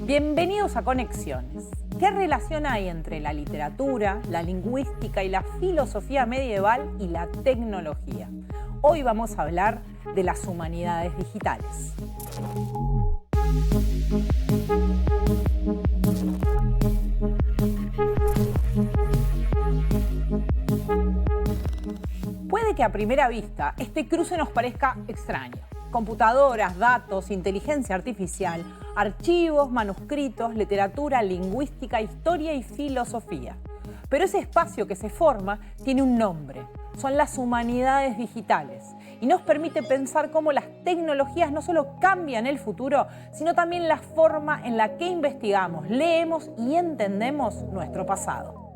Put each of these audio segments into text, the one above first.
Bienvenidos a Conexiones. ¿Qué relación hay entre la literatura, la lingüística y la filosofía medieval y la tecnología? Hoy vamos a hablar de las humanidades digitales. Puede que a primera vista este cruce nos parezca extraño. Computadoras, datos, inteligencia artificial, archivos, manuscritos, literatura, lingüística, historia y filosofía. Pero ese espacio que se forma tiene un nombre. Son las humanidades digitales y nos permite pensar cómo las tecnologías no solo cambian el futuro, sino también la forma en la que investigamos, leemos y entendemos nuestro pasado.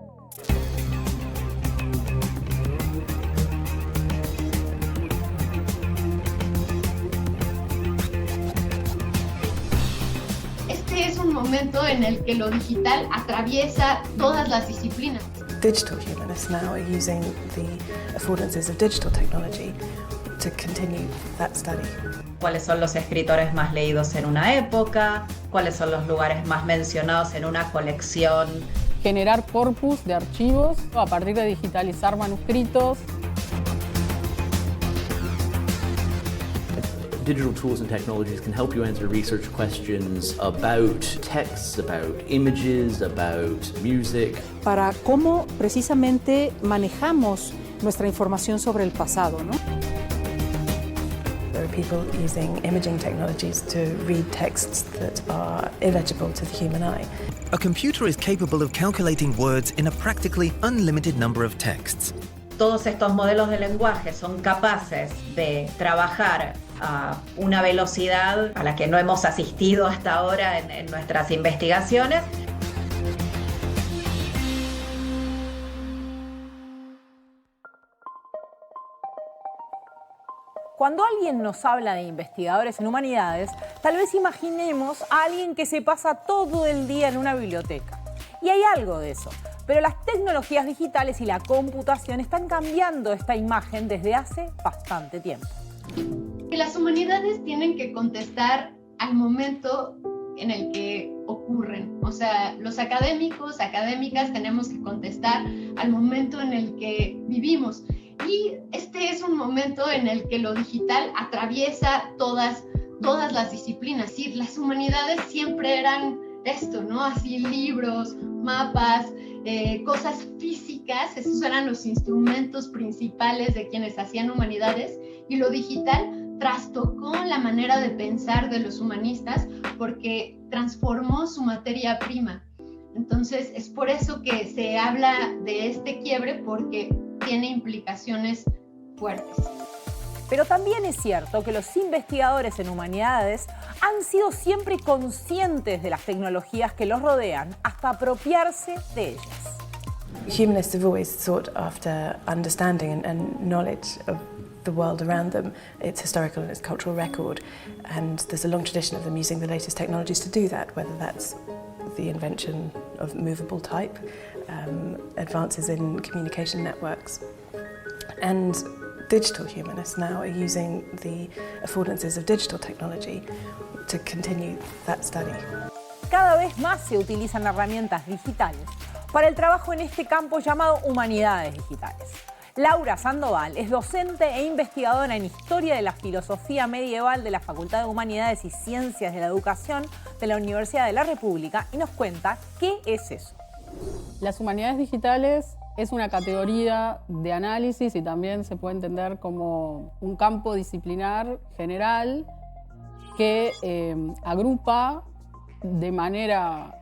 Este es un momento en el que lo digital atraviesa todas las disciplinas. Digital humanists now are using the affordances of digital technology to continue that study. ¿Cuáles son los escritores más leídos en una época? ¿Cuáles son los lugares más mencionados en una colección? Generar corpus de archivos a partir de digitalizar manuscritos. Digital tools and technologies can help you answer research questions about texts, about images, about music. Para cómo precisamente manejamos nuestra información sobre el pasado, ¿no? There are people using imaging technologies to read texts that are illegible to the human eye. A computer is capable of calculating words in a practically unlimited number of texts. Todos estos modelos de lenguaje son capaces de trabajar a una velocidad a la que no hemos asistido hasta ahora en nuestras investigaciones. Cuando alguien nos habla de investigadores en humanidades, tal vez imaginemos a alguien que se pasa todo el día en una biblioteca. Y hay algo de eso, pero las tecnologías digitales y la computación están cambiando esta imagen desde hace bastante tiempo. Que las humanidades tienen que contestar al momento en el que ocurren. O sea, los académicos, académicas tenemos que contestar al momento en el que vivimos. Y este es un momento en el que lo digital atraviesa todas las disciplinas. Sí, las humanidades siempre eran esto, ¿no? Así libros, mapas, cosas físicas, esos eran los instrumentos principales de quienes hacían humanidades, y lo digital trastocó la manera de pensar de los humanistas porque transformó su materia prima. Entonces es por eso que se habla de este quiebre, porque tiene implicaciones fuertes. Pero también es cierto que los investigadores en humanidades han sido siempre conscientes de las tecnologías que los rodean hasta apropiarse de ellas. Humanists have always sought after understanding and knowledge of the world around them, its historical and its cultural record, and there's a long tradition of them using the latest technologies to do that, whether that's the invention of movable type, advances in communication networks, and digital humanists now are using the affordances of digital technology to continue that study. Cada vez más se utilizan herramientas digitales para el trabajo en este campo llamado humanidades digitales. Laura Sandoval es docente e investigadora en Historia de la Filosofía Medieval de la Facultad de Humanidades y Ciencias de la Educación de la Universidad de la República y nos cuenta qué es eso. Las humanidades digitales es una categoría de análisis y también se puede entender como un campo disciplinar general que agrupa de manera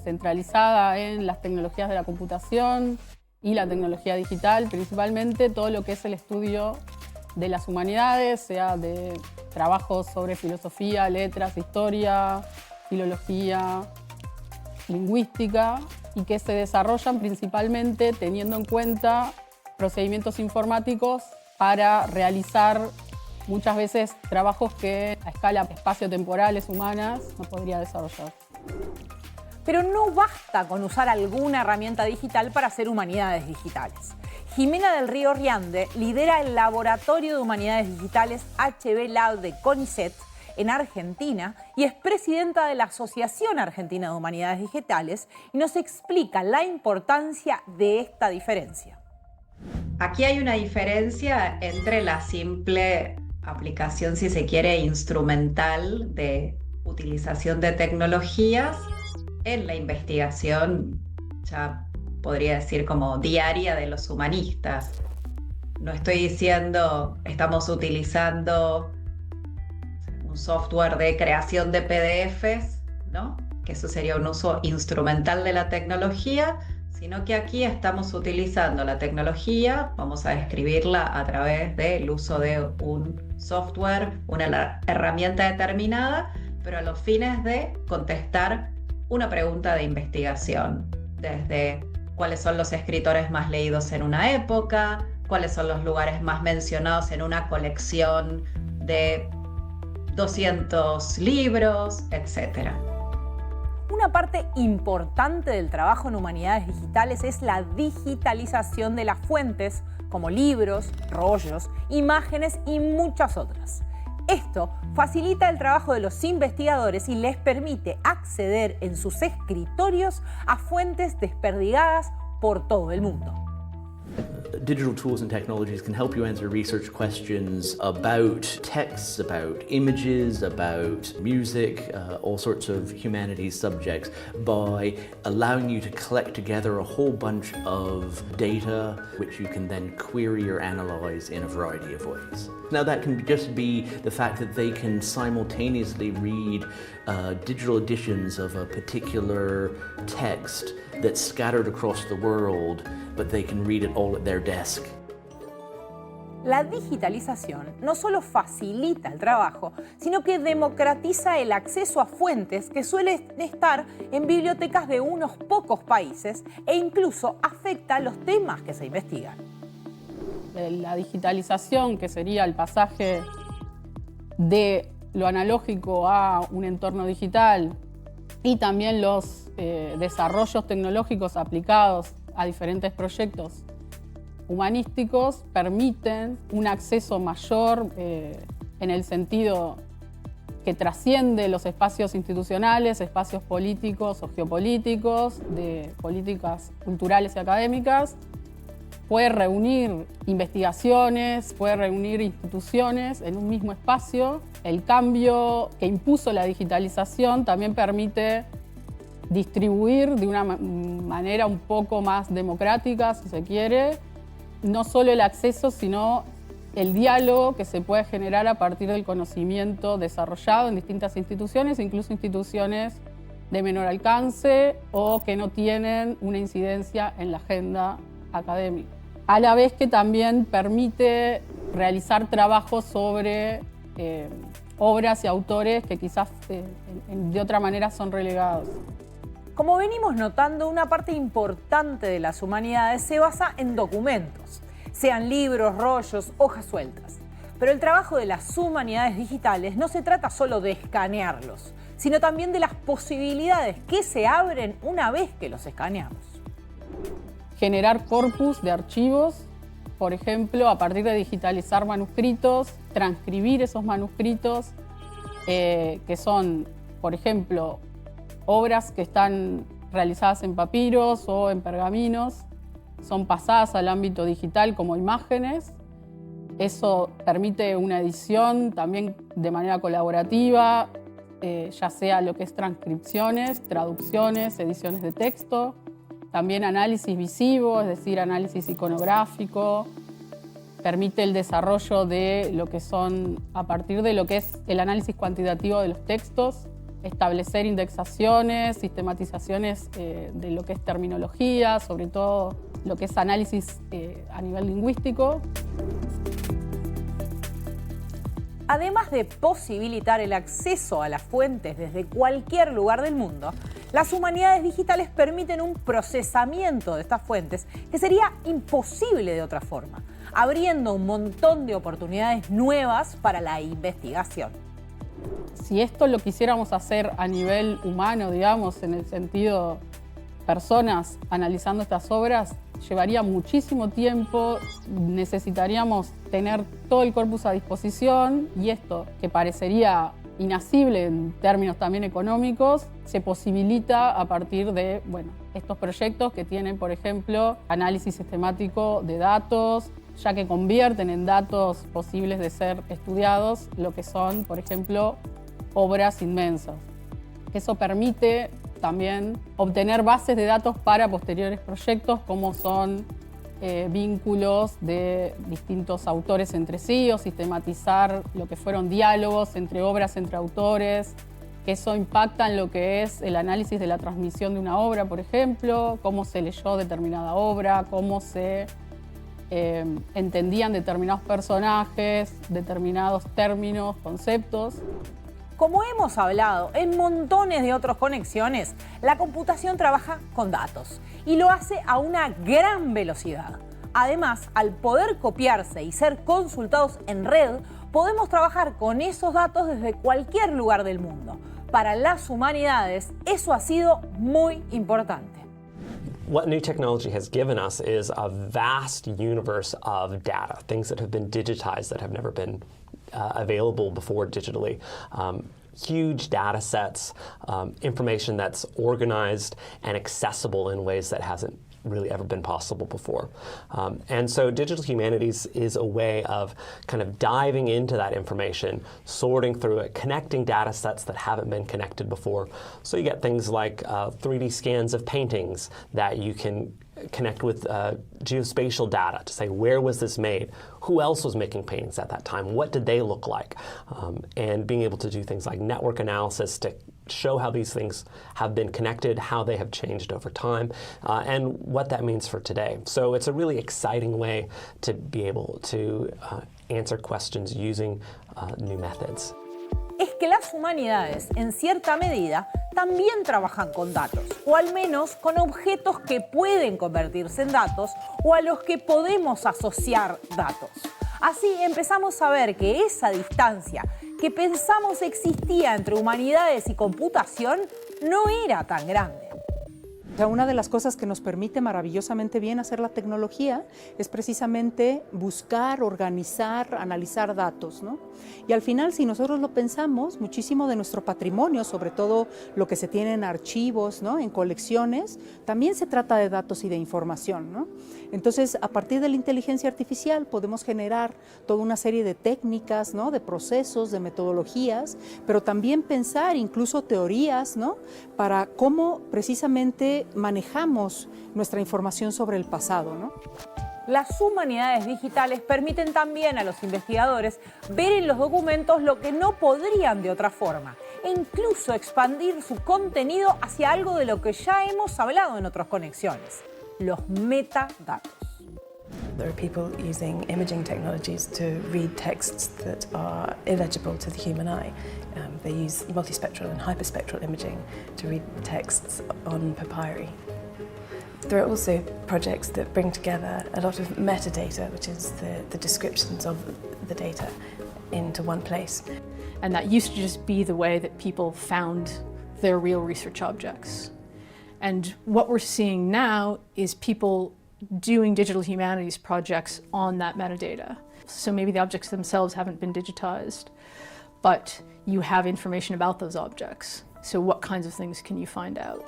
centralizada en las tecnologías de la computación y la tecnología digital, principalmente todo lo que es el estudio de las humanidades, sea de trabajos sobre filosofía, letras, historia, filología, lingüística, y que se desarrollan principalmente teniendo en cuenta procedimientos informáticos para realizar muchas veces trabajos que a escala espacio-temporales humanas no podría desarrollar. Pero no basta con usar alguna herramienta digital para hacer humanidades digitales. Jimena del Río Riande lidera el Laboratorio de Humanidades Digitales HB Lab de CONICET en Argentina y es presidenta de la Asociación Argentina de Humanidades Digitales y nos explica la importancia de esta diferencia. Aquí hay una diferencia entre la simple aplicación, si se quiere, instrumental de utilización de tecnologías en la investigación, ya podría decir como diaria de los humanistas. No estoy diciendo estamos utilizando un software de creación de PDFs, ¿no? Que eso sería un uso instrumental de la tecnología, sino que aquí estamos utilizando la tecnología, vamos a describirla a través del uso de un software, una herramienta determinada, pero a los fines de contestar una pregunta de investigación, desde cuáles son los escritores más leídos en una época, cuáles son los lugares más mencionados en una colección de 200 libros, etc. Una parte importante del trabajo en humanidades digitales es la digitalización de las fuentes, como libros, rollos, imágenes y muchas otras. Esto facilita el trabajo de los investigadores y les permite acceder en sus escritorios a fuentes desperdigadas por todo el mundo. Digital tools and technologies can help you answer research questions about texts, about images, about music, all sorts of humanities subjects by allowing you to collect together a whole bunch of data which you can then query or analyze in a variety of ways. Now that can just be the fact that they can simultaneously read digital editions of a particular text that's scattered across the world, but they can read it all at their desk. La digitalización no solo facilita el trabajo, sino que democratiza el acceso a fuentes que suelen estar en bibliotecas de unos pocos países e incluso afecta los temas que se investigan. La digitalización, que sería el pasaje de lo analógico a un entorno digital, y también los desarrollos tecnológicos aplicados a diferentes proyectos humanísticos, permiten un acceso mayor en el sentido que trasciende los espacios institucionales, espacios políticos o geopolíticos, de políticas culturales y académicas. Puede reunir investigaciones, puede reunir instituciones en un mismo espacio. El cambio que impuso la digitalización también permite distribuir de una manera un poco más democrática, si se quiere, no solo el acceso, sino el diálogo que se puede generar a partir del conocimiento desarrollado en distintas instituciones, incluso instituciones de menor alcance o que no tienen una incidencia en la agenda académica. A la vez que también permite realizar trabajos sobre obras y autores que quizás de otra manera son relegados. Como venimos notando, una parte importante de las humanidades se basa en documentos, sean libros, rollos, hojas sueltas. Pero el trabajo de las humanidades digitales no se trata solo de escanearlos, sino también de las posibilidades que se abren una vez que los escaneamos. Generar corpus de archivos, por ejemplo, a partir de digitalizar manuscritos, transcribir esos manuscritos, que son, por ejemplo, obras que están realizadas en papiros o en pergaminos, son pasadas al ámbito digital como imágenes. Eso permite una edición también de manera colaborativa, ya sea lo que es transcripciones, traducciones, ediciones de texto. También análisis visivo, es decir, análisis iconográfico. Permite el desarrollo de lo que son, a partir de lo que es el análisis cuantitativo de los textos, establecer indexaciones, sistematizaciones de lo que es terminología, sobre todo lo que es análisis a nivel lingüístico. Además de posibilitar el acceso a las fuentes desde cualquier lugar del mundo, las humanidades digitales permiten un procesamiento de estas fuentes que sería imposible de otra forma, abriendo un montón de oportunidades nuevas para la investigación. Si esto lo quisiéramos hacer a nivel humano, digamos, en el sentido personas analizando estas obras, llevaría muchísimo tiempo, necesitaríamos tener todo el corpus a disposición y esto, que parecería inasible en términos también económicos, se posibilita a partir de estos proyectos que tienen, por ejemplo, análisis sistemático de datos, ya que convierten en datos posibles de ser estudiados lo que son, por ejemplo, obras inmensas. Eso permite también obtener bases de datos para posteriores proyectos, como son vínculos de distintos autores entre sí, o sistematizar lo que fueron diálogos entre obras, entre autores, que eso impacta en lo que es el análisis de la transmisión de una obra, por ejemplo, cómo se leyó determinada obra, cómo se entendían determinados personajes, determinados términos, conceptos. Como hemos hablado en montones de otras conexiones, la computación trabaja con datos y lo hace a una gran velocidad. Además, al poder copiarse y ser consultados en red, podemos trabajar con esos datos desde cualquier lugar del mundo. Para las humanidades, eso ha sido muy importante. What new technology has given us is a vast universe of data, things that have been digitized that have never been available before digitally. Huge data sets, information that's organized and accessible in ways that hasn't really ever been possible before. And so digital humanities is a way of kind of diving into that information, sorting through it, connecting data sets that haven't been connected before. So you get things like 3D scans of paintings that you can connect with geospatial data to say, where was this made? Who else was making paintings at that time? What did they look like? And being able to do things like network analysis to show how these things have been connected, how they have changed over time, and what that means for today. So it's a really exciting way to be able to answer questions using new methods. Es que las humanidades, en cierta medida, también trabajan con datos, o al menos con objetos que pueden convertirse en datos o a los que podemos asociar datos. Así empezamos a ver que esa distancia que pensamos existía entre humanidades y computación no era tan grande. O sea, una de las cosas que nos permite maravillosamente bien hacer la tecnología es precisamente buscar, organizar, analizar datos, ¿no? Y al final, si nosotros lo pensamos, muchísimo de nuestro patrimonio, sobre todo lo que se tiene en archivos, ¿no?, en colecciones, también se trata de datos y de información, ¿no? Entonces, a partir de la inteligencia artificial podemos generar toda una serie de técnicas, ¿no?, de procesos, de metodologías, pero también pensar incluso teorías, ¿no?, para cómo precisamente manejamos nuestra información sobre el pasado, ¿no? Las humanidades digitales permiten también a los investigadores ver en los documentos lo que no podrían de otra forma e incluso expandir su contenido hacia algo de lo que ya hemos hablado en otras conexiones, los metadatos. There are people using imaging technologies to read texts that are illegible to the human eye. They use multispectral and hyperspectral imaging to read texts on papyri. There are also projects that bring together a lot of metadata, which is the descriptions of the data, into one place. And that used to just be the way that people found their real research objects. And what we're seeing now is people doing digital humanities projects on that metadata. So maybe the objects themselves haven't been digitized, but you have information about those objects. So what kinds of things can you find out?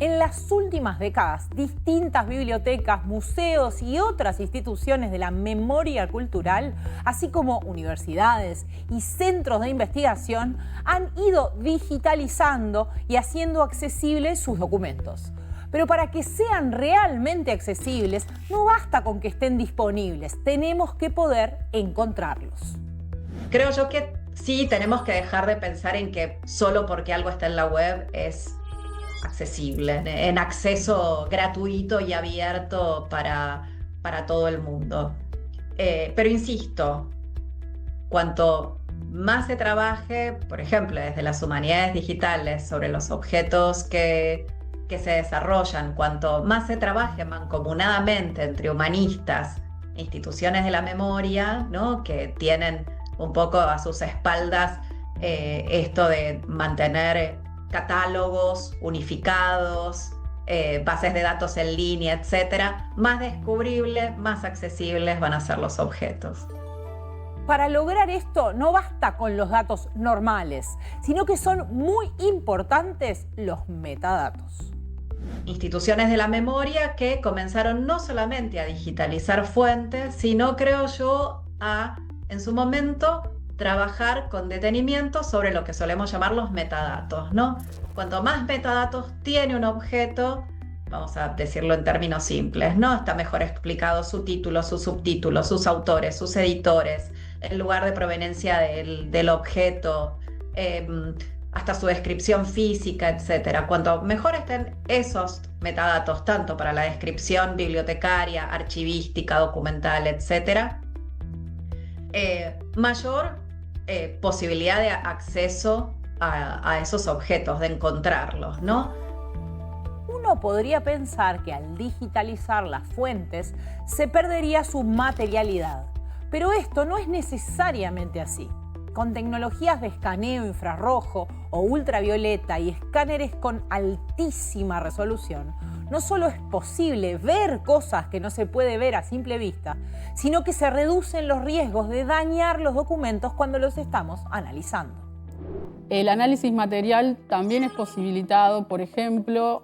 En las últimas décadas, distintas bibliotecas, museos y otras instituciones de la memoria cultural, así como universidades y centros de investigación, han ido digitalizando y haciendo accesibles sus documentos. Pero para que sean realmente accesibles, no basta con que estén disponibles, tenemos que poder encontrarlos. Creo yo que sí tenemos que dejar de pensar en que solo porque algo está en la web es accesible, en acceso gratuito y abierto para todo el mundo. Pero insisto, cuanto más se trabaje, por ejemplo, desde las humanidades digitales sobre los objetos que se desarrollan, cuanto más se trabaje mancomunadamente entre humanistas e instituciones de la memoria, ¿no?, que tienen un poco a sus espaldas esto de mantener catálogos unificados, bases de datos en línea, etcétera, más descubribles, más accesibles van a ser los objetos. para lograr esto no basta con los datos normales, sino que son muy importantes los metadatos. Instituciones de la memoria que comenzaron no solamente a digitalizar fuentes, sino, creo yo, en su momento, trabajar con detenimiento sobre lo que solemos llamar los metadatos, ¿no? Cuanto más metadatos tiene un objeto, vamos a decirlo en términos simples, ¿no? Está mejor explicado su título, sus subtítulos, sus autores, sus editores, el lugar de proveniencia del objeto, hasta su descripción física, etc. Cuanto mejor estén esos metadatos, tanto para la descripción bibliotecaria, archivística, documental, etc., mayor posibilidad de acceso a esos objetos, de encontrarlos, ¿no? Uno podría pensar que al digitalizar las fuentes se perdería su materialidad, pero esto no es necesariamente así. Con tecnologías de escaneo infrarrojo o ultravioleta y escáneres con altísima resolución, no solo es posible ver cosas que no se puede ver a simple vista, sino que se reducen los riesgos de dañar los documentos cuando los estamos analizando. El análisis material también es posibilitado, por ejemplo,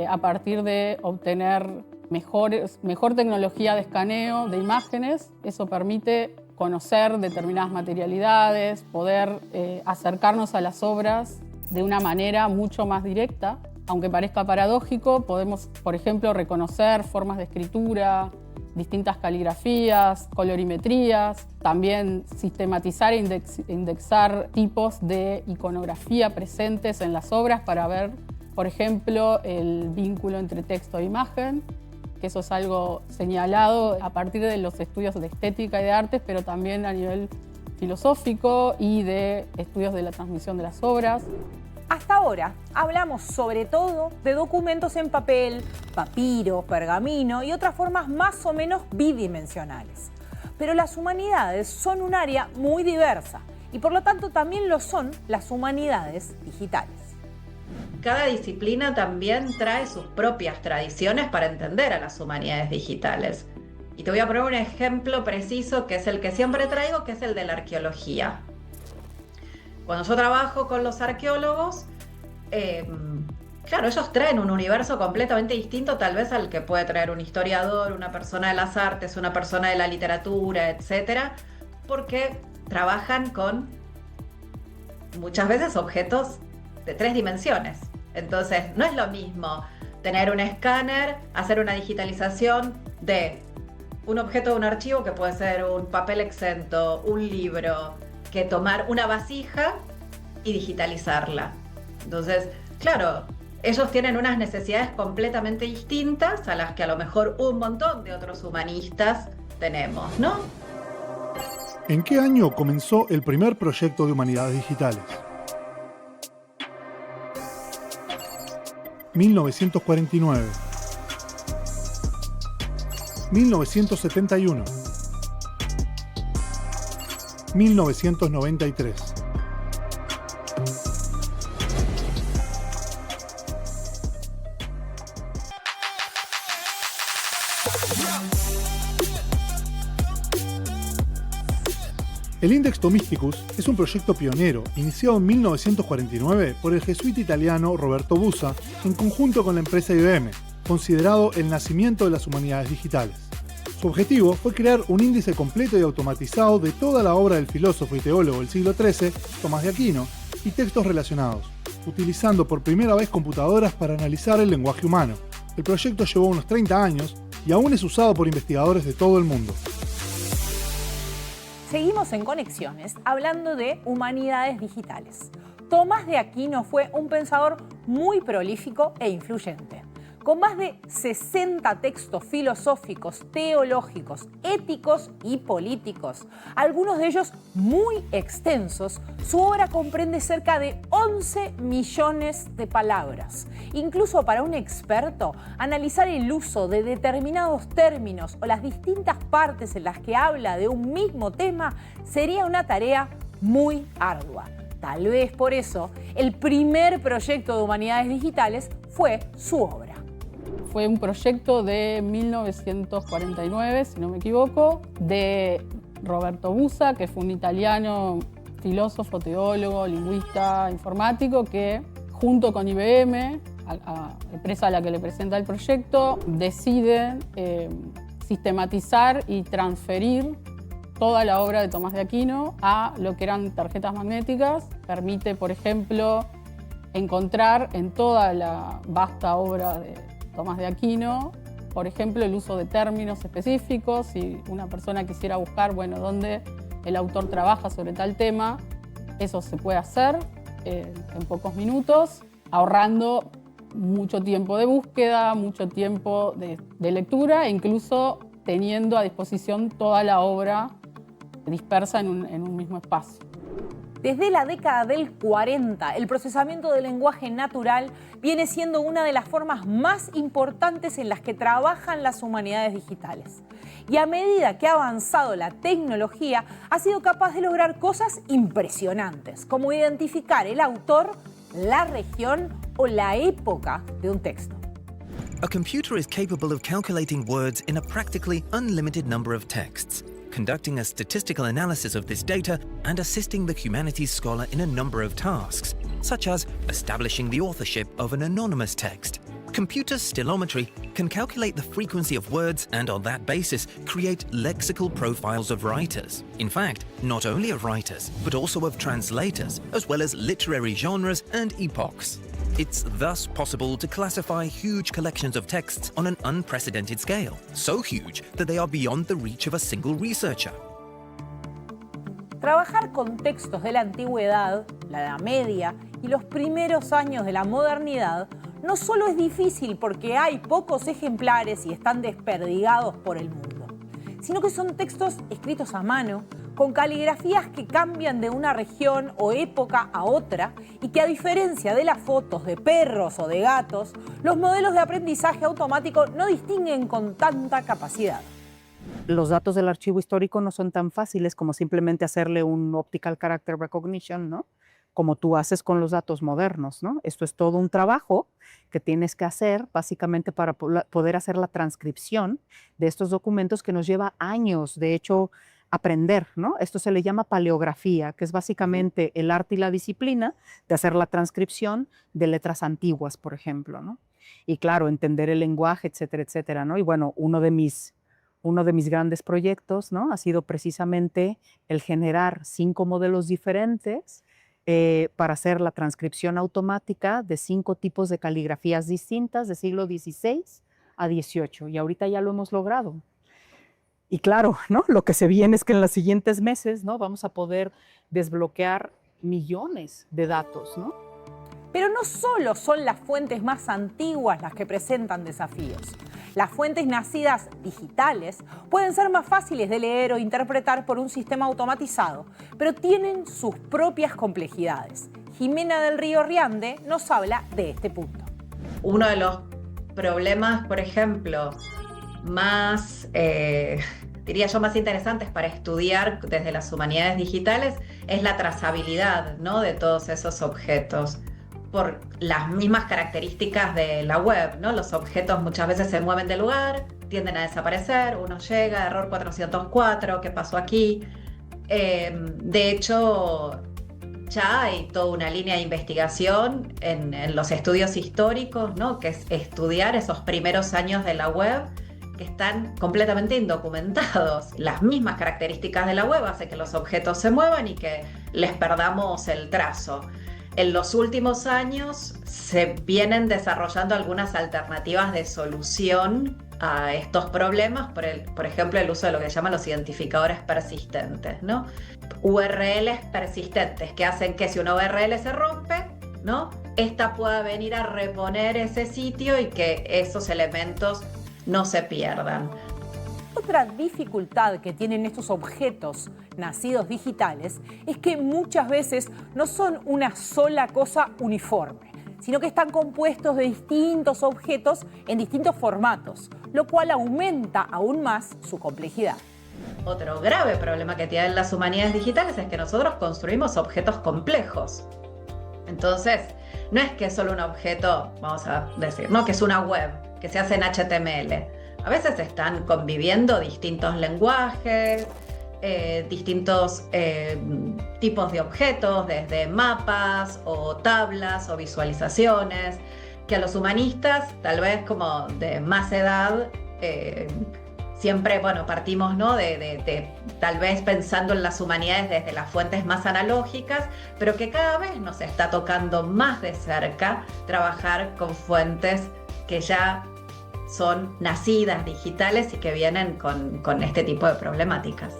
a partir de obtener mejor tecnología de escaneo de imágenes. Eso permite conocer determinadas materialidades, poder acercarnos a las obras de una manera mucho más directa. Aunque parezca paradójico, podemos, por ejemplo, reconocer formas de escritura, distintas caligrafías, colorimetrías, también sistematizar e indexar tipos de iconografía presentes en las obras para ver, por ejemplo, el vínculo entre texto e imagen, que eso es algo señalado a partir de los estudios de estética y de artes, pero también a nivel filosófico y de estudios de la transmisión de las obras. Hasta ahora hablamos sobre todo de documentos en papel, papiro, pergamino y otras formas más o menos bidimensionales. Pero las humanidades son un área muy diversa y por lo tanto también lo son las humanidades digitales. Cada disciplina también trae sus propias tradiciones para entender a las humanidades digitales. Y te voy a poner un ejemplo preciso que es el que siempre traigo, que es el de la arqueología. Cuando yo trabajo con los arqueólogos, claro, ellos traen un universo completamente distinto tal vez al que puede traer un historiador, una persona de las artes, una persona de la literatura, etcétera, porque trabajan con muchas veces objetos de 3 dimensiones. Entonces, no es lo mismo tener un escáner, hacer una digitalización de un objeto de un archivo que puede ser un papel exento, un libro, que tomar una vasija y digitalizarla. Entonces, claro, ellos tienen unas necesidades completamente distintas a las que a lo mejor un montón de otros humanistas tenemos, ¿no? ¿En qué año comenzó el primer proyecto de humanidades digitales? 1949, 1971, 1993. El Index Thomisticus es un proyecto pionero, iniciado en 1949 por el jesuita italiano Roberto Busa, en conjunto con la empresa IBM, considerado el nacimiento de las humanidades digitales. Su objetivo fue crear un índice completo y automatizado de toda la obra del filósofo y teólogo del siglo XIII, Tomás de Aquino, y textos relacionados, utilizando por primera vez computadoras para analizar el lenguaje humano. El proyecto llevó unos 30 años y aún es usado por investigadores de todo el mundo. Seguimos en Conexiones hablando de humanidades digitales. Tomás de Aquino fue un pensador muy prolífico e influyente. Con más de 60 textos filosóficos, teológicos, éticos y políticos, algunos de ellos muy extensos, su obra comprende cerca de 11 millones de palabras. Incluso para un experto, analizar el uso de determinados términos o las distintas partes en las que habla de un mismo tema sería una tarea muy ardua. Tal vez por eso, el primer proyecto de humanidades digitales fue su obra. Fue un proyecto de 1949, si no me equivoco, de Roberto Busa, que fue un italiano, filósofo, teólogo, lingüista, informático, que junto con IBM, la empresa a la que le presenta el proyecto, decide sistematizar y transferir toda la obra de Tomás de Aquino a lo que eran tarjetas magnéticas. Permite, por ejemplo, encontrar en toda la vasta obra de Tomás de Aquino, por ejemplo, el uso de términos específicos. Si una persona quisiera buscar, bueno, dónde el autor trabaja sobre tal tema, eso se puede hacer en pocos minutos, ahorrando mucho tiempo de búsqueda, mucho tiempo de lectura, e incluso teniendo a disposición toda la obra dispersa en un mismo espacio. Desde la década del 40, el procesamiento del lenguaje natural viene siendo una de las formas más importantes en las que trabajan las humanidades digitales. Y a medida que ha avanzado la tecnología, ha sido capaz de lograr cosas impresionantes, como identificar el autor, la región o la época de un texto. A computer is capable of calculating words in a practically unlimited number of texts, conducting a statistical analysis of this data and assisting the humanities scholar in a number of tasks, such as establishing the authorship of an anonymous text. Computer stilometry can calculate the frequency of words and on that basis create lexical profiles of writers. In fact, not only of writers, but also of translators, as well as literary genres and epochs. It's thus possible to classify huge collections of texts on an unprecedented scale, so huge that they are beyond the reach of a single researcher. Trabajar con textos de la antigüedad, la Edad Media y los primeros años de la modernidad no solo es difícil porque hay pocos ejemplares y están desperdigados por el mundo, sino que son textos escritos a mano, con caligrafías que cambian de una región o época a otra y que, a diferencia de las fotos de perros o de gatos, los modelos de aprendizaje automático no distinguen con tanta capacidad. Los datos del archivo histórico no son tan fáciles como simplemente hacerle un optical character recognition, ¿no? Como tú haces con los datos modernos, ¿no? Esto es todo un trabajo que tienes que hacer básicamente para poder hacer la transcripción de estos documentos, que nos lleva años, de hecho, aprender, ¿no? Esto se le llama paleografía, que es básicamente el arte y la disciplina de hacer la transcripción de letras antiguas, por ejemplo, ¿no? Y claro, entender el lenguaje, etcétera, etcétera, ¿no? Y bueno, uno de mis grandes proyectos, ¿no?, ha sido precisamente el generar 5 modelos diferentes para hacer la transcripción automática de 5 tipos de caligrafías distintas de siglo XVI a XVIII. Y ahorita ya lo hemos logrado. Y claro, ¿no?, lo que se viene es que en los siguientes meses, ¿no?, vamos a poder desbloquear millones de datos, ¿no? Pero no solo son las fuentes más antiguas las que presentan desafíos. Las fuentes nacidas digitales pueden ser más fáciles de leer o interpretar por un sistema automatizado, pero tienen sus propias complejidades. Jimena del Río Riande nos habla de este punto. Uno de los problemas, por ejemplo, más, diría yo, más interesantes para estudiar desde las humanidades digitales es la trazabilidad, ¿no?, de todos esos objetos, por las mismas características de la web, ¿no? Los objetos muchas veces se mueven de lugar, tienden a desaparecer, uno llega, error 404, ¿qué pasó aquí? De hecho, ya hay toda una línea de investigación en los estudios históricos, ¿no?, que es estudiar esos primeros años de la web, que están completamente indocumentados. Las mismas características de la web hacen que los objetos se muevan y que les perdamos el trazo. En los últimos años se vienen desarrollando algunas alternativas de solución a estos problemas, por ejemplo, el uso de lo que se llaman los identificadores persistentes, ¿no? URLs persistentes que hacen que si una URL se rompe, ¿no?, esta pueda venir a reponer ese sitio y que esos elementos no se pierdan. Otra dificultad que tienen estos objetos nacidos digitales es que muchas veces no son una sola cosa uniforme, sino que están compuestos de distintos objetos en distintos formatos, lo cual aumenta aún más su complejidad. Otro grave problema que tienen las humanidades digitales es que nosotros construimos objetos complejos. Entonces, no es que es solo un objeto, vamos a decir, ¿no?, que es una web, que se hace en HTML. A veces están conviviendo distintos lenguajes, distintos tipos de objetos, desde mapas o tablas o visualizaciones, que a los humanistas, tal vez como de más edad, siempre, bueno, partimos, ¿no? de tal vez pensando en las humanidades desde las fuentes más analógicas, pero que cada vez nos está tocando más de cerca trabajar con fuentes que ya son nacidas digitales y que vienen con este tipo de problemáticas.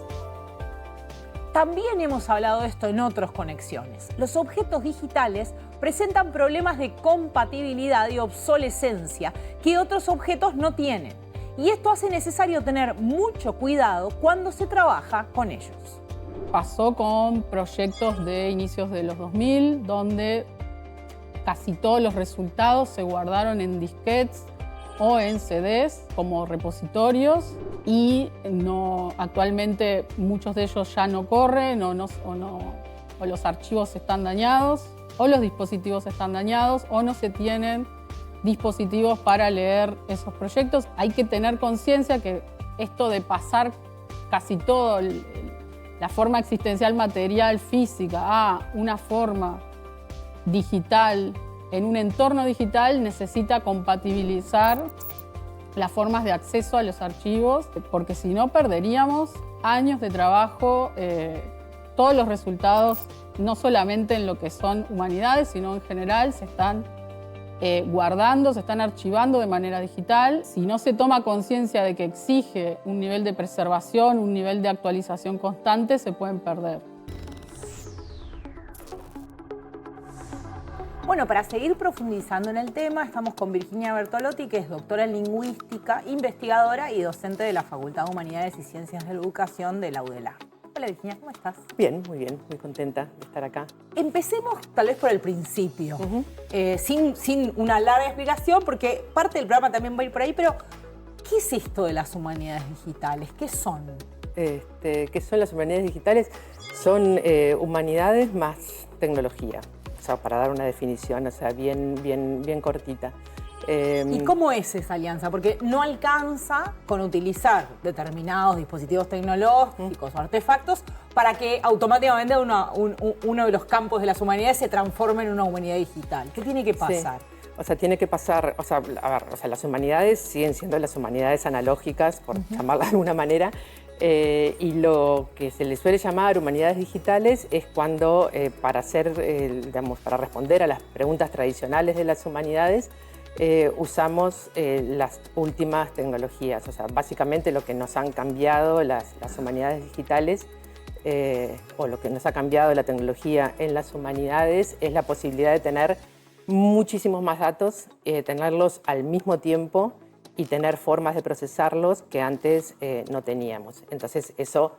También hemos hablado de esto en otras conexiones. Los objetos digitales presentan problemas de compatibilidad y obsolescencia que otros objetos no tienen. Y esto hace necesario tener mucho cuidado cuando se trabaja con ellos. Pasó con proyectos de inicios de los 2000, donde casi todos los resultados se guardaron en disquetes o en CDs como repositorios y actualmente muchos de ellos ya no corren o los archivos están dañados o los dispositivos están dañados o no se tienen dispositivos para leer esos proyectos. Hay que tener conciencia que esto de pasar casi todo la forma existencial material física a una forma digital en un entorno digital necesita compatibilizar las formas de acceso a los archivos, porque si no perderíamos años de trabajo, todos los resultados, no solamente en lo que son humanidades, sino en general, se están guardando, se están archivando de manera digital. Si no se toma conciencia de que exige un nivel de preservación, un nivel de actualización constante, se pueden perder. Bueno, para seguir profundizando en el tema, estamos con Virginia Bertolotti, que es doctora en lingüística, investigadora y docente de la Facultad de Humanidades y Ciencias de la Educación de la UDELA. Hola Virginia, ¿cómo estás? Bien, muy contenta de estar acá. Empecemos tal vez por el principio, sin una larga explicación, porque parte del programa también va a ir por ahí, pero ¿qué es esto de las humanidades digitales? ¿Qué son? ¿Qué son las humanidades digitales? Son humanidades más tecnología. O sea, para dar una definición, o sea, bien cortita. ¿Y cómo es esa alianza? Porque no alcanza con utilizar determinados dispositivos tecnológicos o artefactos para que automáticamente uno de los campos de las humanidades se transforme en una humanidad digital. ¿Qué tiene que pasar? Sí. O sea, tiene que pasar, a ver, las humanidades siguen siendo las humanidades analógicas, por llamarlas de alguna manera, y lo que se le suele llamar humanidades digitales es cuando para responder a las preguntas tradicionales de las humanidades usamos las últimas tecnologías. O sea, básicamente lo que nos han cambiado las humanidades digitales o lo que nos ha cambiado la tecnología en las humanidades es la posibilidad de tener muchísimos más datos, tenerlos al mismo tiempo y tener formas de procesarlos que antes no teníamos. Entonces eso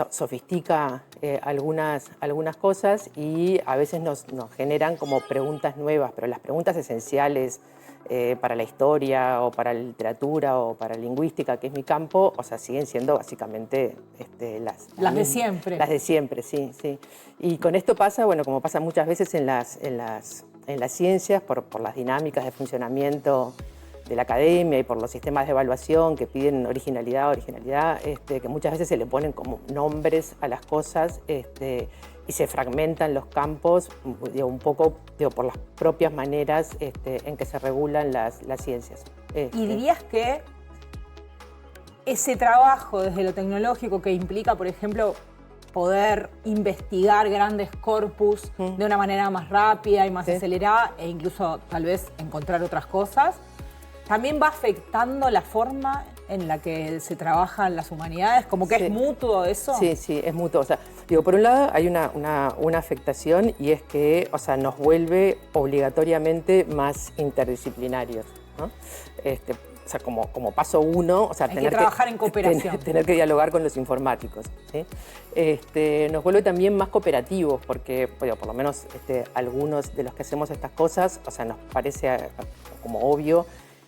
sofistica algunas cosas y a veces nos generan como preguntas nuevas, pero las preguntas esenciales para la historia o para la literatura o para la lingüística, que es mi campo, o sea, siguen siendo básicamente las de siempre. Las de siempre, sí. Y con esto pasa, bueno, como pasa muchas veces en las ciencias, por las dinámicas de funcionamiento de la academia y por los sistemas de evaluación que piden originalidad, que muchas veces se le ponen como nombres a las cosas y se fragmentan los campos, un poco por las propias maneras en que se regulan las ciencias. ¿Y dirías que ese trabajo desde lo tecnológico que implica, por ejemplo, poder investigar grandes corpus de una manera más rápida y más acelerada e incluso tal vez encontrar otras cosas, también va afectando la forma en la que se trabajan las humanidades? ¿Como que es mutuo eso? Sí, es mutuo. O sea, por un lado hay una afectación y es que, o sea, nos vuelve obligatoriamente más interdisciplinares, ¿no? O sea, como paso uno, o sea, hay que trabajar en cooperación. Tener que dialogar con los informáticos, ¿sí? Nos vuelve también más cooperativos porque, por lo menos algunos de los que hacemos estas cosas, o sea, nos parece como obvio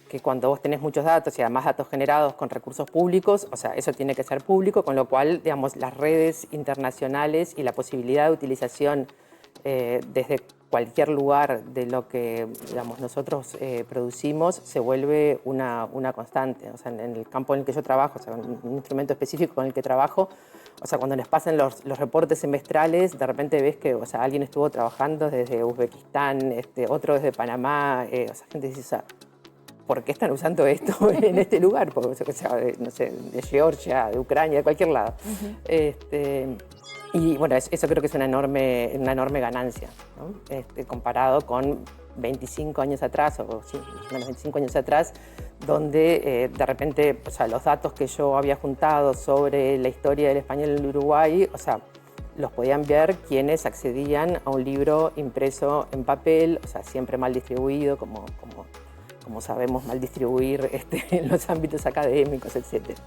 que cuando vos tenés muchos datos y además datos generados con recursos públicos, o sea, eso tiene que ser público, con lo cual, digamos, las redes internacionales y la posibilidad de utilización desde cualquier lugar de lo que, digamos, nosotros producimos se vuelve una constante. O sea, en el campo en el que yo trabajo, o sea, un instrumento específico con el que trabajo, o sea, cuando les pasan los reportes semestrales, de repente ves que, o sea, alguien estuvo trabajando desde Uzbekistán, otro desde Panamá, o sea, gente dice, o sea, ¿por qué están usando esto en este lugar? Porque, o sea, no sé, de Georgia, de Ucrania, de cualquier lado. Y bueno, eso creo que es una enorme ganancia, ¿no? Comparado con 25 años atrás, o sí, menos 25 años atrás, donde de repente, o sea, los datos que yo había juntado sobre la historia del español en el Uruguay, o sea, los podían ver quienes accedían a un libro impreso en papel, o sea, siempre mal distribuido, como sabemos mal distribuir en los ámbitos académicos, etc.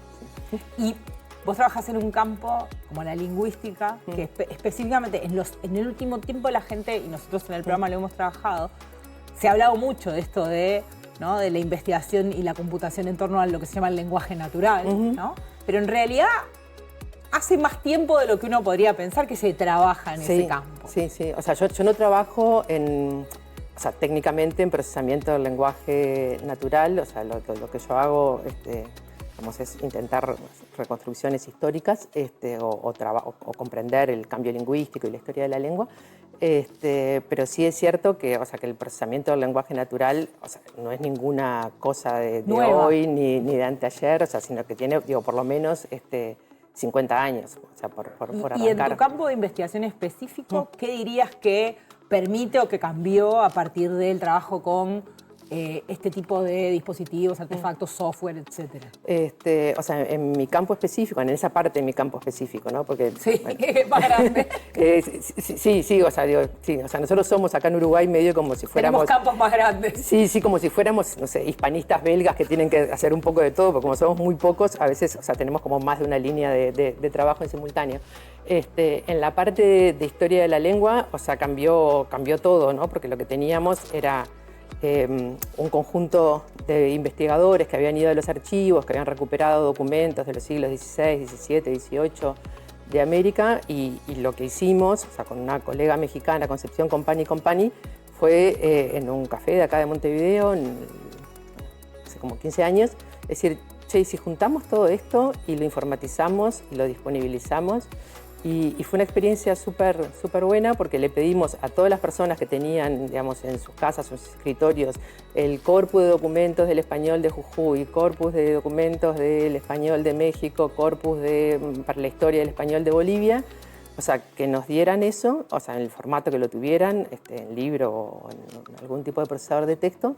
Y vos trabajás en un campo como la lingüística, que específicamente en el último tiempo la gente, y nosotros en el programa lo hemos trabajado, se ha hablado mucho de esto de la investigación y la computación en torno a lo que se llama el lenguaje natural, ¿no? Pero en realidad hace más tiempo de lo que uno podría pensar que se trabaja en ese campo. Sí. O sea, yo no trabajo técnicamente en procesamiento del lenguaje natural. O sea, lo que yo hago es intentar reconstrucciones históricas o comprender el cambio lingüístico y la historia de la lengua. Pero sí es cierto que, o sea, que el procesamiento del lenguaje natural, o sea, no es ninguna cosa de hoy ni de anteayer, o sea, sino que tiene, por lo menos 50 años, o sea, por arrancar. Y en tu campo de investigación específico, ¿qué dirías que permite o que cambió a partir del trabajo con este tipo de dispositivos, artefactos, software, etcétera? O sea, en mi campo específico, en esa parte de mi campo específico, ¿no? Porque, sí, bueno, es más grande. Sí, o sea, nosotros somos acá en Uruguay medio como si fuéramos... Tenemos campos más grandes. Sí, como si fuéramos, no sé, hispanistas belgas que tienen que hacer un poco de todo, porque como somos muy pocos, a veces, o sea, tenemos como más de una línea de trabajo en simultáneo. En la parte de historia de la lengua, o sea, cambió todo, ¿no? Porque lo que teníamos era un conjunto de investigadores que habían ido a los archivos, que habían recuperado documentos de los siglos XVI, XVII, XVIII de América, y lo que hicimos, o sea, con una colega mexicana, Concepción Company, fue en un café de acá de Montevideo, hace como 15 años, decir, che, ¿y si juntamos todo esto y lo informatizamos y lo disponibilizamos? Y fue una experiencia súper buena porque le pedimos a todas las personas que tenían, digamos, en sus casas, sus escritorios, el corpus de documentos del español de Jujuy, corpus de documentos del español de México, corpus para la historia del español de Bolivia, o sea, que nos dieran eso, o sea, en el formato que lo tuvieran, en libro o en algún tipo de procesador de texto.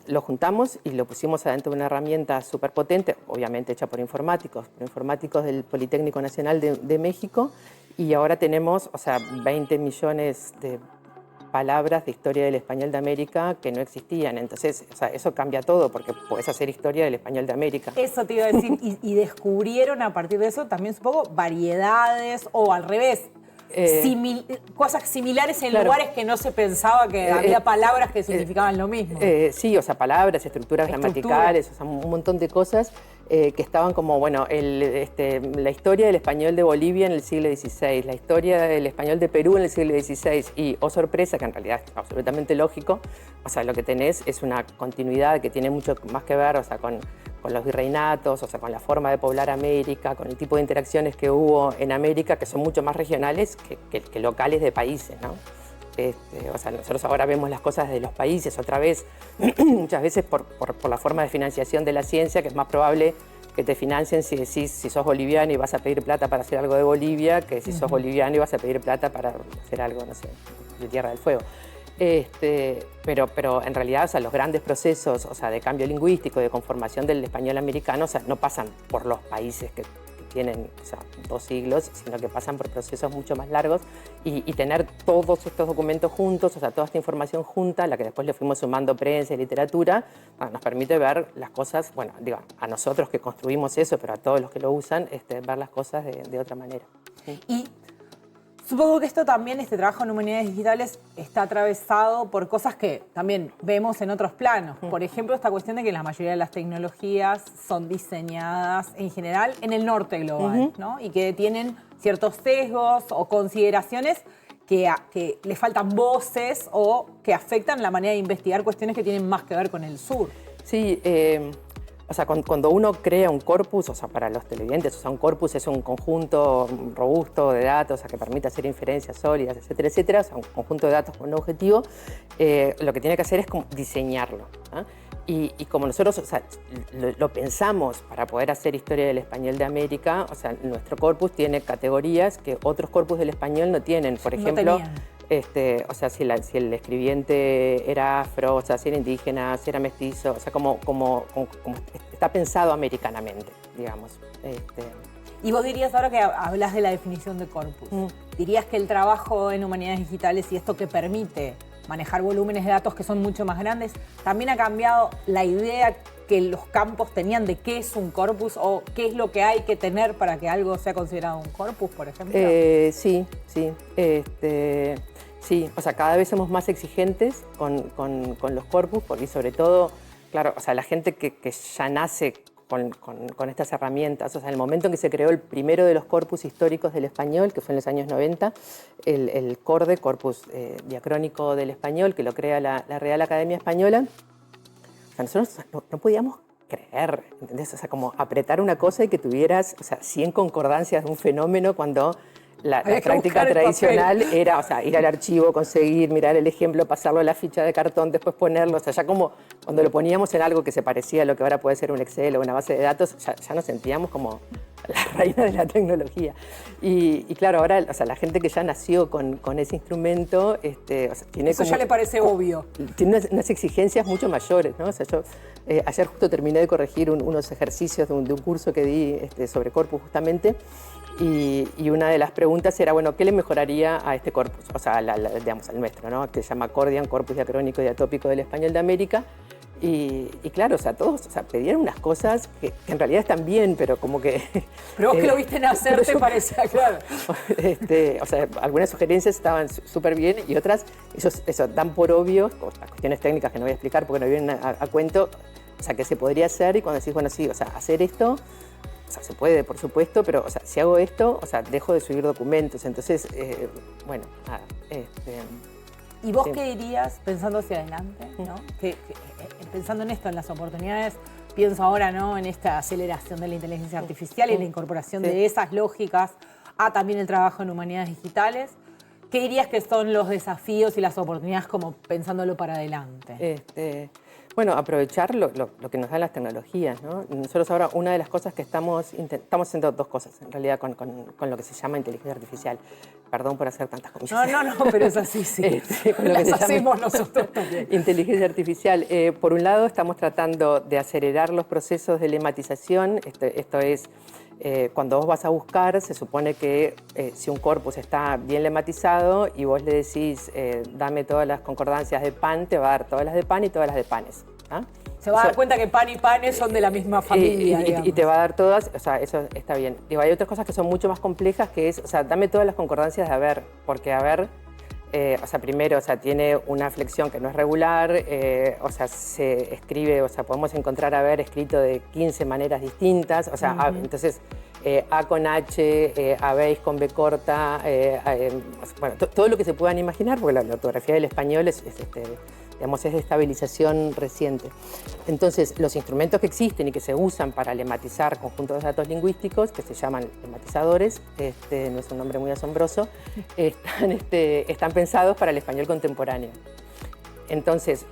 Lo juntamos y lo pusimos adentro de una herramienta súper potente, obviamente hecha por informáticos del Politécnico Nacional de México, y ahora tenemos, o sea, 20 millones de palabras de historia del español de América que no existían. Entonces, o sea, eso cambia todo porque podés hacer historia del español de América. Eso te iba a decir, y descubrieron a partir de eso también supongo variedades o al revés. Cosas similares en lugares que no se pensaba que había palabras que significaban lo mismo. Sí, o sea, palabras, estructuras gramaticales, o sea, un montón de cosas que estaban como, bueno, la historia del español de Bolivia en el siglo XVI, la historia del español de Perú en el siglo XVI, y, oh sorpresa, que en realidad es absolutamente lógico, o sea, lo que tenés es una continuidad que tiene mucho más que ver, o sea, con los virreinatos, o sea, con la forma de poblar América, con el tipo de interacciones que hubo en América, que son mucho más regionales que locales de países, ¿no? O sea, nosotros ahora vemos las cosas de los países otra vez, muchas veces por la forma de financiación de la ciencia, que es más probable que te financien si decís si sos boliviano y vas a pedir plata para hacer algo de Bolivia, que si sos boliviano y vas a pedir plata para hacer algo, no sé, de Tierra del Fuego. Pero en realidad, o sea, los grandes procesos, o sea, de cambio lingüístico, de conformación del español americano, o sea, no pasan por los países que tienen, o sea, 2 siglos, sino que pasan por procesos mucho más largos, y tener todos estos documentos juntos, o sea, toda esta información junta, la que después le fuimos sumando prensa y literatura, nos permite ver las cosas, bueno, digo, a nosotros que construimos eso, pero a todos los que lo usan, ver las cosas de otra manera. Sí. Y supongo que esto también, este trabajo en humanidades digitales, está atravesado por cosas que también vemos en otros planos. Por ejemplo, esta cuestión de que la mayoría de las tecnologías son diseñadas en general en el norte global, ¿no? Y que tienen ciertos sesgos o consideraciones que le faltan voces o que afectan la manera de investigar cuestiones que tienen más que ver con el sur. Sí, o sea, cuando uno crea un corpus, o sea, para los televidentes, o sea, un corpus es un conjunto robusto de datos, o sea, que permite hacer inferencias sólidas, etcétera, etcétera, o sea, un conjunto de datos con un objetivo, lo que tiene que hacer es como diseñarlo, ¿no? Y como nosotros, o sea, lo pensamos para poder hacer historia del español de América, o sea, nuestro corpus tiene categorías que otros corpus del español no tienen. Por ejemplo, o sea, si el escribiente era afro, o sea, si era indígena, si era mestizo, o sea, como está pensado americanamente, digamos. Y vos dirías, ahora que hablas de la definición de corpus, dirías que el trabajo en humanidades digitales y esto que permite manejar volúmenes de datos que son mucho más grandes, también ha cambiado la idea que los campos tenían de qué es un corpus o qué es lo que hay que tener para que algo sea considerado un corpus, por ejemplo. Sí. Sí, o sea, cada vez somos más exigentes con los corpus, porque sobre todo, claro, o sea, la gente que ya nace con estas herramientas, o sea, en el momento en que se creó el primero de los corpus históricos del español, que fue en los años 90, el CORDE, Corpus Diacrónico del Español, que lo crea la Real Academia Española, o sea, nosotros no podíamos creer, ¿entendés? O sea, como apretar una cosa y que tuvieras, o sea, 100 concordancias de un fenómeno cuando la práctica tradicional era, o sea, ir al archivo, conseguir, mirar el ejemplo, pasarlo a la ficha de cartón, después ponerlo, o sea, ya como cuando lo poníamos en algo que se parecía a lo que ahora puede ser un Excel o una base de datos, ya nos sentíamos como la reina de la tecnología. Y claro, ahora, o sea, la gente que ya nació con ese instrumento, o sea, tiene eso ya le parece obvio. Tiene unas exigencias mucho mayores, ¿no? O sea, yo ayer justo terminé de corregir unos ejercicios de un curso que di sobre corpus justamente, y una de las preguntas era, bueno, ¿qué le mejoraría a este corpus? O sea, digamos, al nuestro, ¿no? Que se llama Cordian, Corpus Diacrónico y Atópico del Español de América. Y claro, o sea, todos, o sea, pedían unas cosas que en realidad están bien, pero como que... Pero vos que lo viste nacer te parecía claro. O sea, algunas sugerencias estaban súper bien y otras, eso dan por obvio, las cuestiones técnicas que no voy a explicar porque no vienen a cuento, o sea, que se podría hacer y cuando decís, bueno, sí, o sea, hacer esto... O sea, se puede, por supuesto, pero o sea, si hago esto, o sea, dejo de subir documentos. Entonces, bueno, nada. ¿Y vos qué dirías, pensando hacia adelante, ¿no? Pensando en esto, en las oportunidades, pienso ahora, ¿no?, en esta aceleración de la inteligencia artificial y la incorporación de esas lógicas a también el trabajo en humanidades digitales. ¿Qué dirías que son los desafíos y las oportunidades como pensándolo para adelante? Bueno, aprovechar lo que nos dan las tecnologías, ¿no? Nosotros ahora una de las cosas que estamos haciendo dos cosas, en realidad, con lo que se llama inteligencia artificial. Perdón por hacer tantas comillas. No, pero es así, sí. Con lo que se hacemos nosotros también. Inteligencia artificial. Por un lado, estamos tratando de acelerar los procesos de lematización. Esto es, cuando vos vas a buscar, se supone que si un corpus está bien lematizado y vos le decís, dame todas las concordancias de pan, te va a dar todas las de pan y todas las de panes. ¿Ah? Se va a dar cuenta que pan y panes son de la misma familia. Y te va a dar todas, o sea, eso está bien. Digo, hay otras cosas que son mucho más complejas, que es, o sea, dame todas las concordancias de haber, porque haber, o sea, primero, o sea, tiene una flexión que no es regular, o sea, se escribe, o sea, podemos encontrar haber escrito de 15 maneras distintas, o sea, entonces, A con H, habéis con B corta, bueno, todo lo que se puedan imaginar, porque la ortografía del español es digamos, es de estabilización reciente. Entonces, los instrumentos que existen y que se usan para lematizar conjuntos de datos lingüísticos, que se llaman lematizadores, no es un nombre muy asombroso, están pensados para el español contemporáneo. Entonces,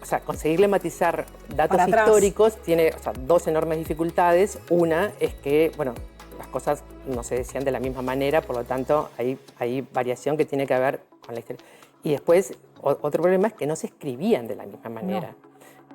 o sea, conseguir lematizar datos históricos tiene, o sea, dos enormes dificultades. Una es que, bueno, las cosas no se decían de la misma manera, por lo tanto, hay variación que tiene que ver con la historia. Y después, otro problema es que no se escribían de la misma manera. No.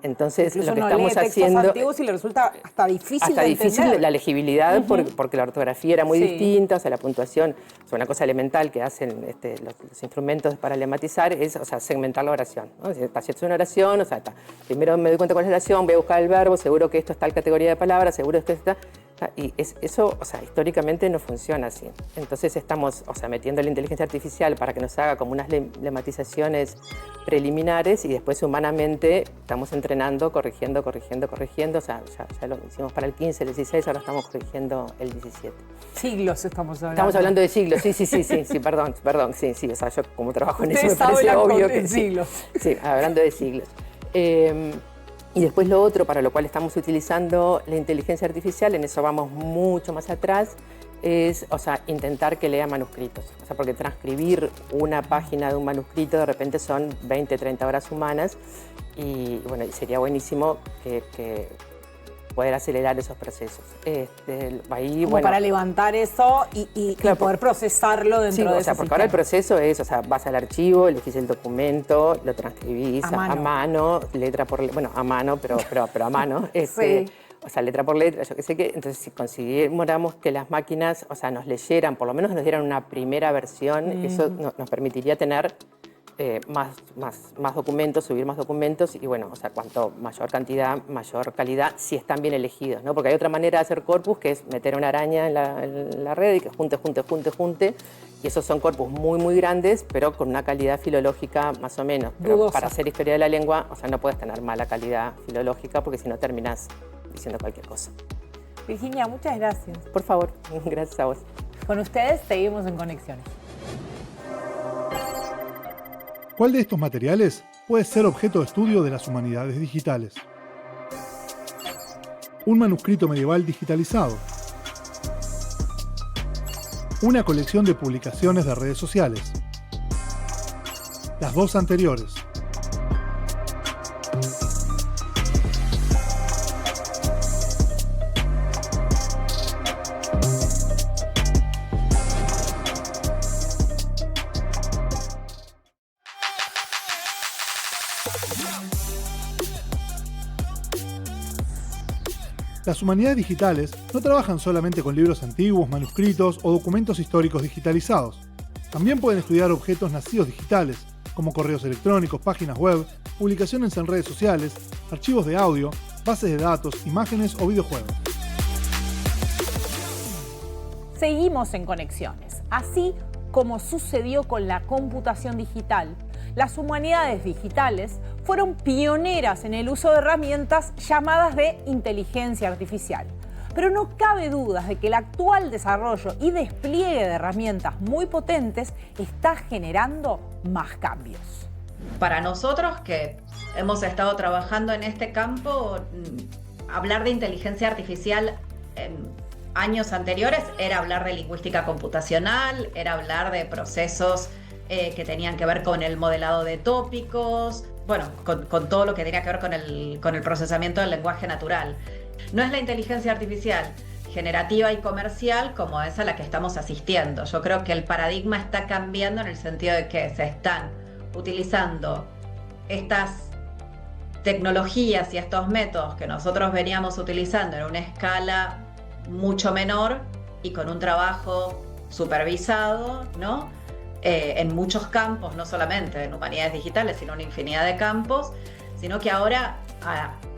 Entonces, incluso lo que no estamos haciendo... antiguos y le resulta hasta difícil de entender. La legibilidad, porque la ortografía era muy distinta, o sea, la puntuación, o sea, una cosa elemental que hacen los instrumentos para lematizar es, o sea, segmentar la oración, ¿no? Si es una oración, o sea, primero me doy cuenta cuál es la oración, voy a buscar el verbo, seguro que esto está en categoría de palabras, seguro que esto está... Y eso, históricamente no funciona así. Entonces estamos, metiendo la inteligencia artificial para que nos haga como unas lematizaciones preliminares y después humanamente estamos entrenando, corrigiendo. Ya lo hicimos para el 15, el 16, ahora estamos corrigiendo el 17. Siglos estamos hablando. Estamos hablando de siglos, sí, perdón, sí, yo como trabajo en eso me Ustedes parece hablan obvio con que siglos. Sí, hablando de siglos. Y después lo otro para lo cual estamos utilizando la inteligencia artificial, en eso vamos mucho más atrás, es intentar que lea manuscritos. Porque transcribir una página de un manuscrito de repente son 20, 30 horas humanas y bueno, sería buenísimo que poder acelerar esos procesos. Para levantar eso y poder procesarlo dentro de ese porque ahora el proceso es, vas al archivo, elegís el documento, lo transcribís a mano, letra por letra, a mano, pero a mano. Sí. Letra por letra, yo qué sé qué. Entonces, si consiguiéramos que las máquinas, nos leyeran, por lo menos nos dieran una primera versión, eso nos permitiría tener más documentos, subir más documentos y bueno, cuanto mayor cantidad, mayor calidad, si están bien elegidos, ¿no? Porque hay otra manera de hacer corpus que es meter una araña en la red y que junte, y esos son corpus muy, muy grandes, pero con una calidad filológica más o menos. Pero para hacer historia de la lengua, no puedes tener mala calidad filológica porque si no terminas diciendo cualquier cosa. Virginia, muchas gracias. Por favor, gracias a vos. Con ustedes seguimos en Conexiones. ¿Cuál de estos materiales puede ser objeto de estudio de las humanidades digitales? Un manuscrito medieval digitalizado. Una colección de publicaciones de redes sociales. Las dos anteriores. Las humanidades digitales no trabajan solamente con libros antiguos, manuscritos o documentos históricos digitalizados. También pueden estudiar objetos nacidos digitales, como correos electrónicos, páginas web, publicaciones en redes sociales, archivos de audio, bases de datos, imágenes o videojuegos. Seguimos en Conexiones. Así como sucedió con la computación digital, las humanidades digitales fueron pioneras en el uso de herramientas llamadas de inteligencia artificial. Pero no cabe duda de que el actual desarrollo y despliegue de herramientas muy potentes está generando más cambios. Para nosotros que hemos estado trabajando en este campo, hablar de inteligencia artificial en años anteriores era hablar de lingüística computacional, era hablar de procesos que tenían que ver con el modelado de tópicos, bueno, con todo lo que tenía que ver con el procesamiento del lenguaje natural. No es la inteligencia artificial generativa y comercial como es a la que estamos asistiendo. Yo creo que el paradigma está cambiando en el sentido de que se están utilizando estas tecnologías y estos métodos que nosotros veníamos utilizando en una escala mucho menor y con un trabajo supervisado, ¿no? En muchos campos, no solamente en humanidades digitales, sino en infinidad de campos, sino que ahora,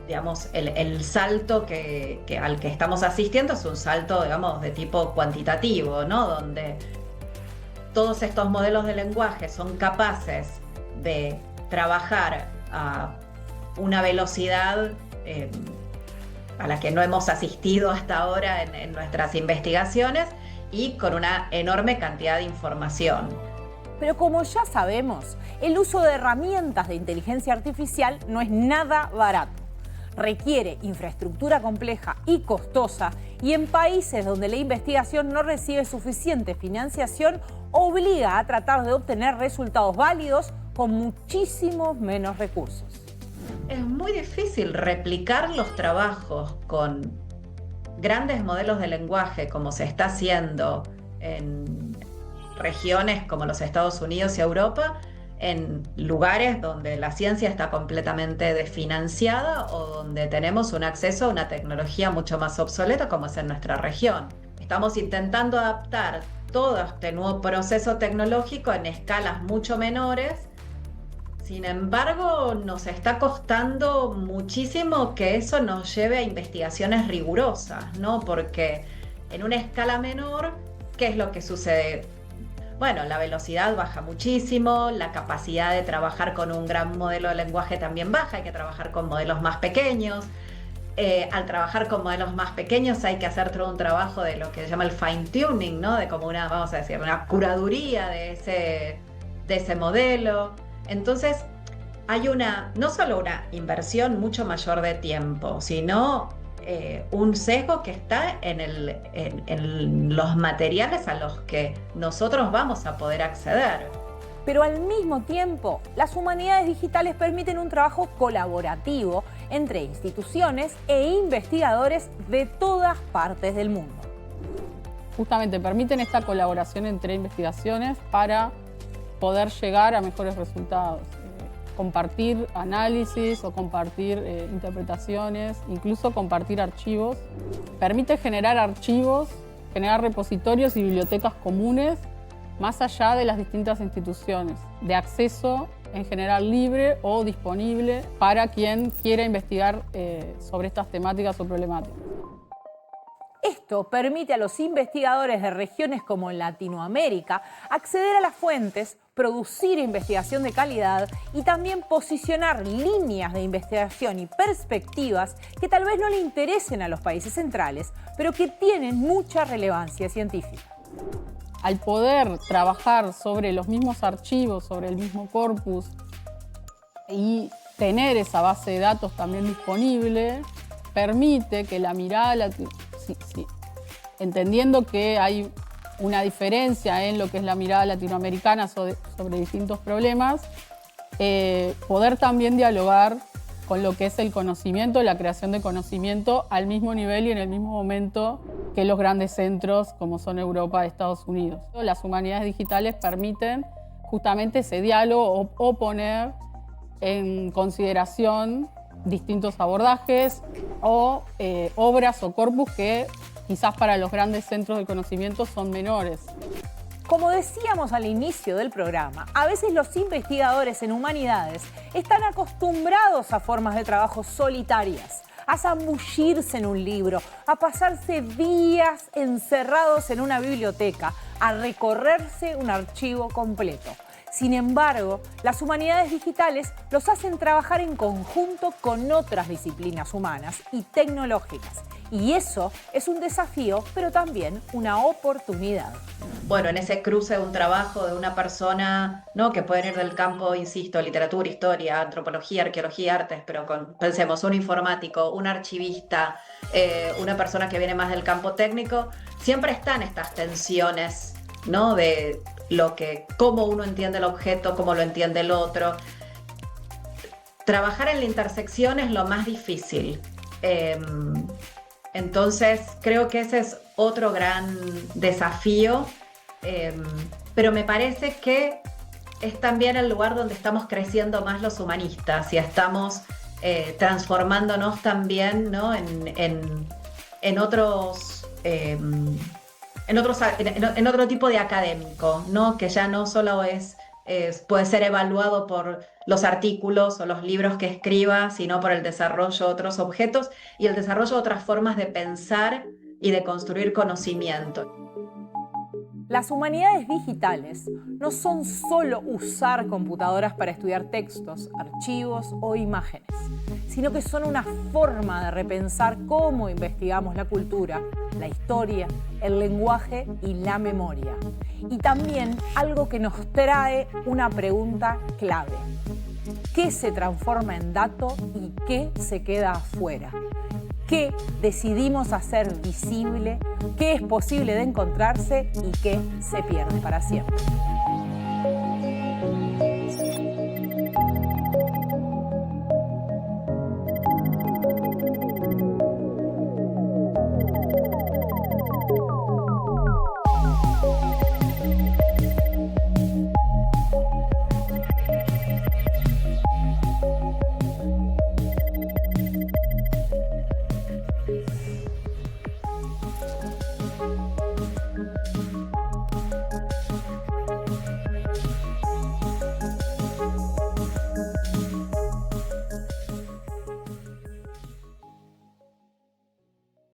digamos, el salto al que estamos asistiendo es un salto, digamos, de tipo cuantitativo, ¿no? Donde todos estos modelos de lenguaje son capaces de trabajar a una velocidad a la que no hemos asistido hasta ahora en nuestras investigaciones y con una enorme cantidad de información. Pero como ya sabemos, el uso de herramientas de inteligencia artificial no es nada barato. Requiere infraestructura compleja y costosa y en países donde la investigación no recibe suficiente financiación, obliga a tratar de obtener resultados válidos con muchísimos menos recursos. Es muy difícil replicar los trabajos con grandes modelos de lenguaje como se está haciendo en regiones como los Estados Unidos y Europa, en lugares donde la ciencia está completamente desfinanciada o donde tenemos un acceso a una tecnología mucho más obsoleta como es en nuestra región. Estamos intentando adaptar todo este nuevo proceso tecnológico en escalas mucho menores Sin embargo, nos está costando muchísimo que eso nos lleve a investigaciones rigurosas, ¿no? Porque en una escala menor, ¿qué es lo que sucede? Bueno, la velocidad baja muchísimo, la capacidad de trabajar con un gran modelo de lenguaje también baja, hay que trabajar con modelos más pequeños. Al trabajar con modelos más pequeños hay que hacer todo un trabajo de lo que se llama el fine tuning, ¿no? De como una, vamos a decir, una curaduría de ese modelo. Entonces, hay no solo una inversión mucho mayor de tiempo, sino un sesgo que está en los materiales a los que nosotros vamos a poder acceder. Pero al mismo tiempo, las humanidades digitales permiten un trabajo colaborativo entre instituciones e investigadores de todas partes del mundo. Justamente permiten esta colaboración entre investigaciones para poder llegar a mejores resultados. Compartir análisis o compartir interpretaciones, incluso compartir archivos. Permite generar archivos, generar repositorios y bibliotecas comunes más allá de las distintas instituciones, de acceso en general libre o disponible para quien quiera investigar sobre estas temáticas o problemáticas. Esto permite a los investigadores de regiones como Latinoamérica acceder a las fuentes, producir investigación de calidad y también posicionar líneas de investigación y perspectivas que tal vez no le interesen a los países centrales, pero que tienen mucha relevancia científica. Al poder trabajar sobre los mismos archivos, sobre el mismo corpus y tener esa base de datos también disponible, permite que la mirada, entendiendo que hay una diferencia en lo que es la mirada latinoamericana sobre distintos problemas, poder también dialogar con lo que es el conocimiento, la creación de conocimiento al mismo nivel y en el mismo momento que los grandes centros como son Europa y Estados Unidos. Las humanidades digitales permiten justamente ese diálogo o poner en consideración distintos abordajes o obras o corpus que quizás para los grandes centros de conocimiento son menores. Como decíamos al inicio del programa, a veces los investigadores en humanidades están acostumbrados a formas de trabajo solitarias, a zambullirse en un libro, a pasarse días encerrados en una biblioteca, a recorrerse un archivo completo. Sin embargo, las humanidades digitales los hacen trabajar en conjunto con otras disciplinas humanas y tecnológicas. Y eso es un desafío, pero también una oportunidad. Bueno, en ese cruce de un trabajo de una persona, ¿no? Que pueden ir del campo, insisto, literatura, historia, antropología, arqueología, artes, pero pensemos, un informático, un archivista, una persona que viene más del campo técnico, siempre están estas tensiones, ¿no? De cómo uno entiende el objeto, cómo lo entiende el otro. Trabajar en la intersección es lo más difícil. Entonces, creo que ese es otro gran desafío, pero me parece que es también el lugar donde estamos creciendo más los humanistas y estamos transformándonos también, ¿no? en otro tipo de académico, ¿no? Que ya no solo puede ser evaluado por los artículos o los libros que escriba, sino por el desarrollo de otros objetos y el desarrollo de otras formas de pensar y de construir conocimiento. Las humanidades digitales no son solo usar computadoras para estudiar textos, archivos o imágenes, sino que son una forma de repensar cómo investigamos la cultura, la historia, el lenguaje y la memoria. Y también algo que nos trae una pregunta clave. ¿Qué se transforma en dato y qué se queda afuera? ¿Qué decidimos hacer visible? ¿Qué es posible de encontrarse y qué se pierde para siempre?